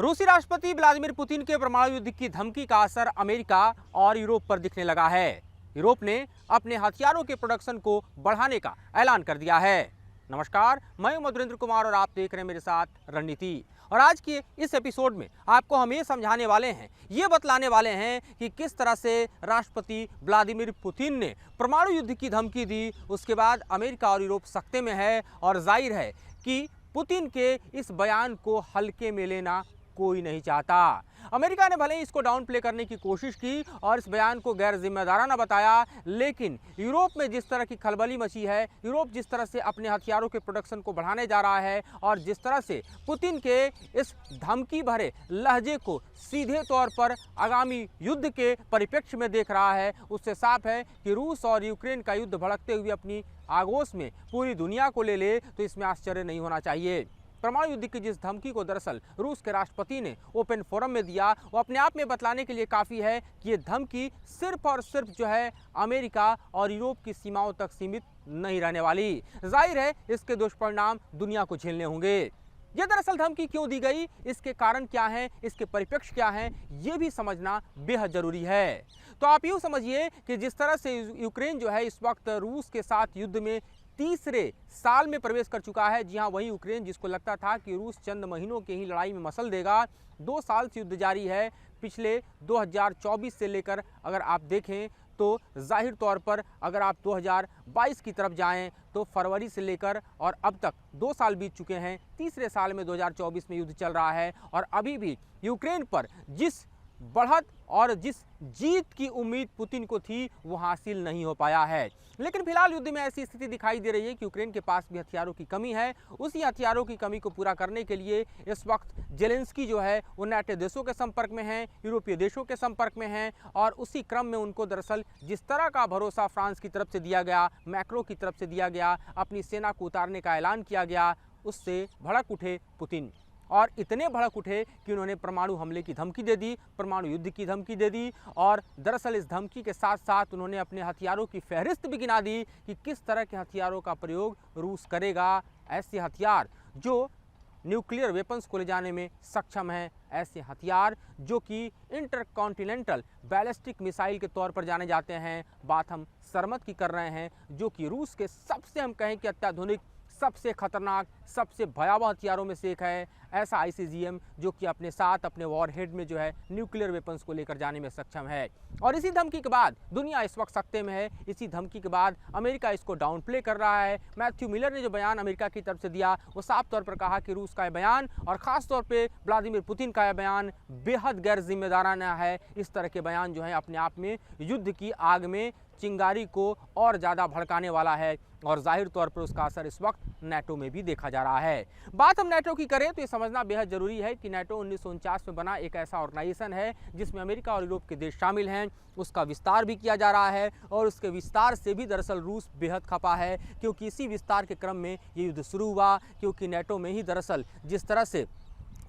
रूसी राष्ट्रपति Vladimir Putin के परमाणु युद्ध की धमकी का असर अमेरिका और यूरोप पर दिखने लगा है। यूरोप ने अपने हथियारों के प्रोडक्शन को बढ़ाने का ऐलान कर दिया है। नमस्कार, मैं हूं मधुरेंद्र कुमार और आप देख रहे हैं मेरे साथ रणनीति। और आज के इस एपिसोड में आपको हम ये समझाने वाले हैं, ये बतलाने वाले हैं कि किस तरह से राष्ट्रपति व्लादिमीर पुतिन ने परमाणु युद्ध की धमकी दी। उसके बाद अमेरिका और यूरोप सख्ते में है और जाहिर है कि पुतिन के इस बयान को हल्के में लेना कोई नहीं चाहता। अमेरिका ने भले ही इसको डाउन प्ले करने की कोशिश की और इस बयान को गैर जिम्मेदाराना बताया, लेकिन यूरोप में जिस तरह की खलबली मची है, यूरोप जिस तरह से अपने हथियारों के प्रोडक्शन को बढ़ाने जा रहा है और जिस तरह से पुतिन के इस धमकी भरे लहजे को सीधे तौर पर आगामी युद्ध के परिप्रेक्ष्य में देख रहा है, उससे साफ है कि रूस और यूक्रेन का युद्ध भड़कते हुए अपनी आगोश में पूरी दुनिया को ले ले तो इसमें आश्चर्य नहीं होना चाहिए। परमाणु युद्ध की जिस धमकी को दरअसल रूस के राष्ट्रपति ने ओपन फोरम में दिया, वो अपने आप में बतलाने के लिए काफ़ी है कि ये धमकी सिर्फ और सिर्फ जो है अमेरिका और यूरोप की सीमाओं तक सीमित नहीं रहने वाली। जाहिर है इसके दुष्परिणाम दुनिया को झेलने होंगे। ये दरअसल धमकी क्यों दी गई, इसके कारण क्या हैं, इसके परिप्रेक्ष्य क्या हैं, ये भी समझना बेहद जरूरी है। तो आप यूँ समझिए कि जिस तरह से यूक्रेन जो है इस वक्त रूस के साथ युद्ध में तीसरे साल में प्रवेश कर चुका है। जी हाँ, वही यूक्रेन जिसको लगता था कि रूस चंद महीनों के ही लड़ाई में मसल देगा, 2 साल से युद्ध जारी है। पिछले 2024 से लेकर अगर आप देखें तो जाहिर तौर पर अगर आप 2022 की तरफ जाएं तो फरवरी से लेकर और अब तक 2 साल बीत चुके हैं। तीसरे साल में 2024 में युद्ध चल रहा है और अभी भी यूक्रेन पर जिस बढ़त और जिस जीत की उम्मीद पुतिन को थी वो हासिल नहीं हो पाया है। लेकिन फिलहाल युद्ध में ऐसी स्थिति दिखाई दे रही है कि यूक्रेन के पास भी हथियारों की कमी है। उसी हथियारों की कमी को पूरा करने के लिए इस वक्त जेलेंस्की जो है वो नाटो देशों के संपर्क में हैं, यूरोपीय देशों के संपर्क में हैं और उसी क्रम में उनको दरअसल जिस तरह का भरोसा फ्रांस की तरफ से दिया गया, मैक्रो की तरफ से दिया गया, अपनी सेना को उतारने का ऐलान किया गया, उससे भड़क उठे पुतिन और इतने भड़क उठे कि उन्होंने परमाणु हमले की धमकी दे दी, परमाणु युद्ध की धमकी दे दी और दरअसल इस धमकी के साथ साथ उन्होंने अपने हथियारों की फहरिस्त भी गिना दी कि किस तरह के हथियारों का प्रयोग रूस करेगा। ऐसे हथियार जो न्यूक्लियर वेपन्स को ले जाने में सक्षम हैं, ऐसे हथियार जो कि इंटरकॉन्टिनेंटल बैलिस्टिक मिसाइल के तौर पर जाने जाते हैं। बात हम सरमत की कर रहे हैं जो कि रूस के सबसे हम कहें कि अत्याधुनिक, सबसे खतरनाक, सबसे भयावह हथियारों में से एक है। ऐसा आईसीजीएम जो कि अपने साथ अपने वॉरहेड में जो है न्यूक्लियर वेपन्स को लेकर जाने में सक्षम है। और इसी धमकी के बाद दुनिया इस वक्त सख्ते में है। इसी धमकी के बाद अमेरिका इसको डाउन प्ले कर रहा है। मैथ्यू मिलर ने जो बयान अमेरिका की तरफ से दिया वो साफ तौर पर कहा कि रूस का यह बयान और ख़ास तौर पर व्लादिमीर पुतिन का यह बयान बेहद गैर जिम्मेदाराना है। इस तरह के बयान जो है अपने आप में युद्ध की आग में चिंगारी को और ज़्यादा भड़काने वाला है और जाहिर तौर पर उसका असर इस वक्त नाटो में भी देखा जा रहा है। बात हम नाटो की करें तो ये समझना बेहद जरूरी है कि नाटो 1949 में बना एक ऐसा ऑर्गेनाइजेशन है जिसमें अमेरिका और यूरोप के देश शामिल हैं। उसका विस्तार भी किया जा रहा है और उसके विस्तार से भी दरअसल रूस बेहद खपा है, क्योंकि इसी विस्तार के क्रम में ये युद्ध शुरू हुआ। क्योंकि नाटो में ही दरअसल जिस तरह से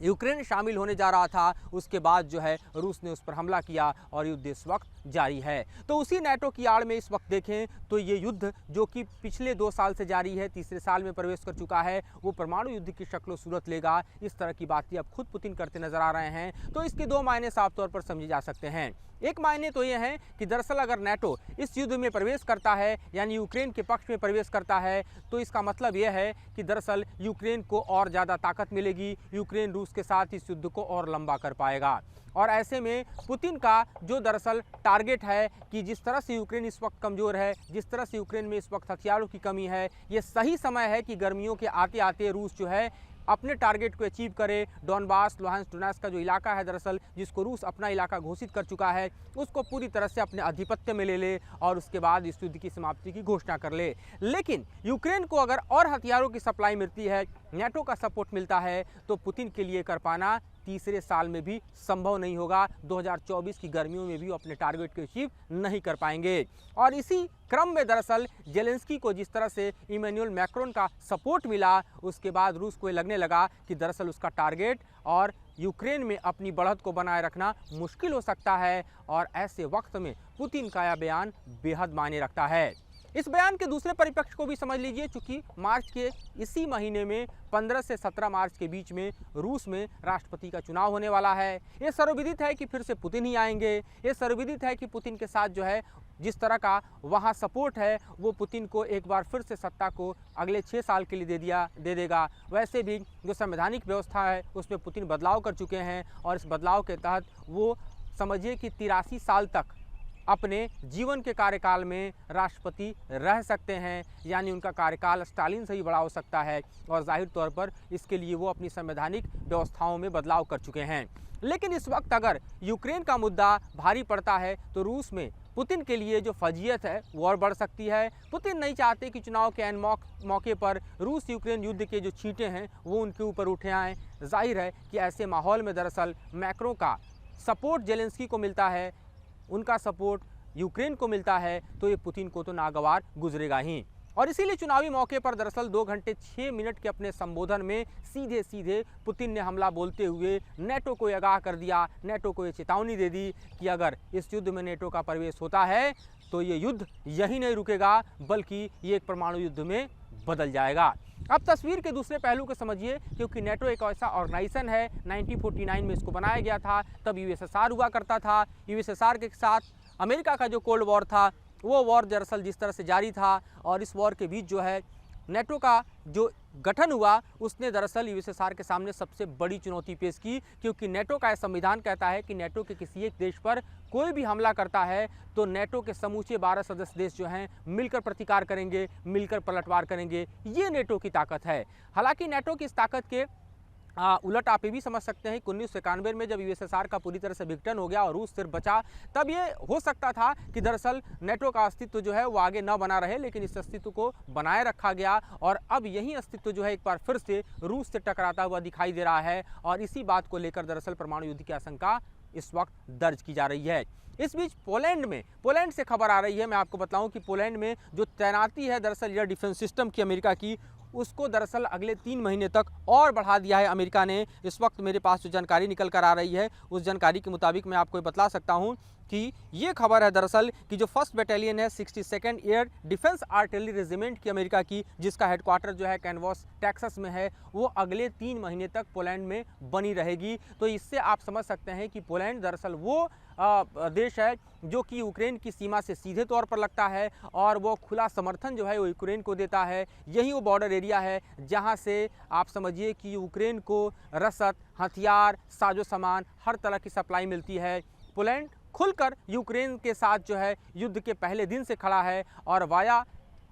यूक्रेन शामिल होने जा रहा था उसके बाद जो है रूस ने उस पर हमला किया और युद्ध इस वक्त जारी है। तो उसी नाटो की आड़ में इस वक्त देखें तो ये युद्ध जो कि पिछले 2 साल से जारी है, तीसरे साल में प्रवेश कर चुका है, वो परमाणु युद्ध की शक्ल सूरत लेगा। इस तरह की बातें अब खुद पुतिन करते नजर आ रहे हैं। तो इसके 2 मायने साफ तौर पर समझे जा सकते हैं। एक मायने तो ये है कि दरअसल अगर नाटो इस युद्ध में प्रवेश करता है यानी यूक्रेन के पक्ष में प्रवेश करता है तो इसका मतलब यह है कि दरअसल यूक्रेन को और ज़्यादा ताकत मिलेगी, यूक्रेन रूस के साथ इस युद्ध को और लंबा कर पाएगा। और ऐसे में पुतिन का जो दरअसल टारगेट है कि जिस तरह से यूक्रेन इस वक्त कमज़ोर है, जिस तरह से यूक्रेन में इस वक्त हथियारों की कमी है, ये सही समय है कि गर्मियों के आते आते रूस जो है अपने टारगेट को अचीव करे। डॉनबास, लुहांस्क, डोनेट्स्क का जो इलाका है दरअसल जिसको रूस अपना इलाका घोषित कर चुका है, उसको पूरी तरह से अपने आधिपत्य में ले ले और उसके बाद इस युद्ध की समाप्ति की घोषणा कर ले। लेकिन यूक्रेन को अगर और हथियारों की सप्लाई मिलती है, नाटो का सपोर्ट मिलता है, तो पुतिन के लिए कर पाना तीसरे साल में भी संभव नहीं होगा। 2024 की गर्मियों में भी वो अपने टारगेट को अचीव नहीं कर पाएंगे। और इसी क्रम में दरअसल जेलेंस्की को जिस तरह से इमैनुअल मैक्रोन का सपोर्ट मिला, उसके बाद रूस को लगने लगा कि दरअसल उसका टारगेट और यूक्रेन में अपनी बढ़त को बनाए रखना मुश्किल हो सकता है। और ऐसे वक्त में पुतिन का यह बयान बेहद मायने रखता है। इस बयान के दूसरे परिपक्ष को भी समझ लीजिए, चूंकि मार्च के इसी महीने में 15 से 17 मार्च के बीच में रूस में राष्ट्रपति का चुनाव होने वाला है। ये सर्वविदित है कि फिर से पुतिन ही आएंगे। ये सर्वविदित है कि पुतिन के साथ जो है जिस तरह का वहाँ सपोर्ट है वो पुतिन को एक बार फिर से सत्ता को अगले 6 साल के लिए दे देगा। वैसे भी जो संवैधानिक व्यवस्था है उसमें पुतिन बदलाव कर चुके हैं और इस बदलाव के तहत वो समझिए कि 83 साल तक अपने जीवन के कार्यकाल में राष्ट्रपति रह सकते हैं, यानी उनका कार्यकाल स्टालिन से ही बड़ा हो सकता है और जाहिर तौर पर इसके लिए वो अपनी संवैधानिक व्यवस्थाओं में बदलाव कर चुके हैं। लेकिन इस वक्त अगर यूक्रेन का मुद्दा भारी पड़ता है तो रूस में पुतिन के लिए जो फजीयत है वो और बढ़ सकती है। पुतिन नहीं चाहते कि चुनाव के ऐन मौके पर रूस यूक्रेन युद्ध के जो छींटे हैं वो उनके ऊपर उठे आएँ। जाहिर है कि ऐसे माहौल में दरअसल मैक्रो का सपोर्ट जेलेंस्की को मिलता है, उनका सपोर्ट यूक्रेन को मिलता है, तो ये पुतिन को तो नागवार गुजरेगा ही। और इसीलिए चुनावी मौके पर दरअसल 2 घंटे 6 मिनट के अपने संबोधन में सीधे सीधे पुतिन ने हमला बोलते हुए नेटो को आगाह कर दिया, नेटो को ये चेतावनी दे दी कि अगर इस युद्ध में नेटो का प्रवेश होता है तो ये युद्ध यही नहीं रुकेगा बल्कि ये एक परमाणु युद्ध में बदल जाएगा। अब तस्वीर के दूसरे पहलू को समझिए, क्योंकि नेटो एक ऐसा ऑर्गेनाइजेशन है, 1949 में इसको बनाया गया था, तब यूएसएसआर हुआ करता था। यूएसएसआर के साथ अमेरिका का जो कोल्ड वॉर था वो वॉर दरअसल जिस तरह से जारी था और इस वॉर के बीच जो है नेटो का जो गठन हुआ उसने दरअसल यूएसएसआर के सामने सबसे बड़ी चुनौती पेश की, क्योंकि नेटो का संविधान कहता है कि नेटो के किसी एक देश पर कोई भी हमला करता है तो नेटो के समूचे 12 सदस्य देश जो हैं मिलकर प्रतिकार करेंगे, मिलकर पलटवार करेंगे। ये नेटो की ताकत है। हालांकि नेटो की इस ताकत के उलट आप ये भी समझ सकते हैं कि 1991 में जब यूएसएसआर का पूरी तरह से विघटन हो गया और रूस सिर्फ बचा, तब ये हो सकता था कि दरअसल नेटो का अस्तित्व जो है वो आगे न बना रहे, लेकिन इस अस्तित्व को बनाए रखा गया और अब यही अस्तित्व जो है एक बार फिर से रूस से टकराता हुआ दिखाई दे रहा है और इसी बात को लेकर दरअसल परमाणु युद्ध की आशंका इस वक्त दर्ज की जा रही है। इस बीच पोलैंड से खबर आ रही है। मैं आपको बताऊं कि पोलैंड में जो तैनाती है दरअसल एयर डिफेंस सिस्टम की अमेरिका की, उसको दरअसल अगले 3 महीने तक और बढ़ा दिया है अमेरिका ने। इस वक्त मेरे पास जो जानकारी निकल कर आ रही है उस जानकारी के मुताबिक मैं आपको बता सकता हूं कि ये खबर है दरअसल कि जो 1st बटालियन है 62nd air defence artillery regiment की अमेरिका की, जिसका हेडक्वार्टर जो है कैनवस टेक्सास में है, वो अगले 3 महीने तक पोलैंड में बनी रहेगी। तो इससे आप समझ सकते हैं कि पोलैंड दरअसल वो देश है जो कि यूक्रेन की सीमा से सीधे तौर पर लगता है और वो खुला समर्थन जो है वो यूक्रेन को देता है। यही वो बॉर्डर एरिया है जहां से आप समझिए कि यूक्रेन को रसद, हथियार, साजो सामान, हर तरह की सप्लाई मिलती है। पोलैंड खुलकर यूक्रेन के साथ जो है युद्ध के पहले दिन से खड़ा है और वाया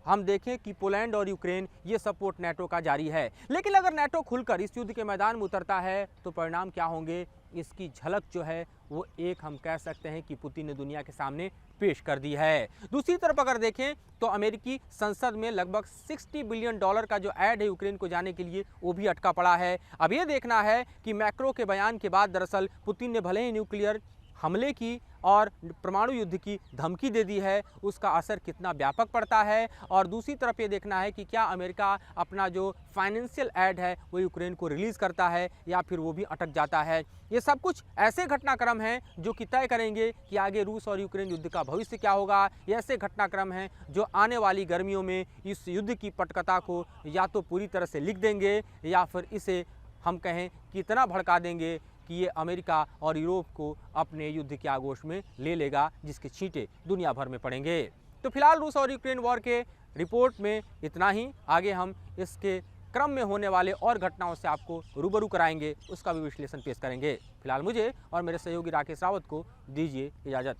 हम देखें कि पोलैंड और यूक्रेन ये सपोर्ट नेटो का जारी है। लेकिन अगर नेटो खुलकर इस युद्ध के मैदान में उतरता है तो परिणाम क्या होंगे, इसकी झलक जो है वो एक हम कह सकते हैं कि पुतिन ने दुनिया के सामने पेश कर दी है। दूसरी तरफ अगर देखें तो अमेरिकी संसद में लगभग $60 बिलियन का जो ऐड है यूक्रेन को जाने के लिए वो भी अटका पड़ा है। अब ये देखना है कि मैक्रो के बयान के बाद दरअसल पुतिन ने भले ही न्यूक्लियर हमले की और परमाणु युद्ध की धमकी दे दी है, उसका असर कितना व्यापक पड़ता है और दूसरी तरफ ये देखना है कि क्या अमेरिका अपना जो फाइनेंशियल ऐड है वो यूक्रेन को रिलीज़ करता है या फिर वो भी अटक जाता है। ये सब कुछ ऐसे घटनाक्रम हैं जो कि तय करेंगे कि आगे रूस और यूक्रेन युद्ध का भविष्य क्या होगा। ये ऐसे घटनाक्रम हैं जो आने वाली गर्मियों में इस युद्ध की पटकथा को या तो पूरी तरह से लिख देंगे या फिर इसे हम कहें कि इतना भड़का देंगे कि ये अमेरिका और यूरोप को अपने युद्ध के आगोश में ले लेगा, जिसके छींटे दुनिया भर में पड़ेंगे। तो फिलहाल रूस और यूक्रेन वॉर के रिपोर्ट में इतना ही। आगे हम इसके क्रम में होने वाले और घटनाओं से आपको रूबरू कराएंगे, उसका भी विश्लेषण पेश करेंगे। फिलहाल मुझे और मेरे सहयोगी राकेश रावत को दीजिए इजाज़त।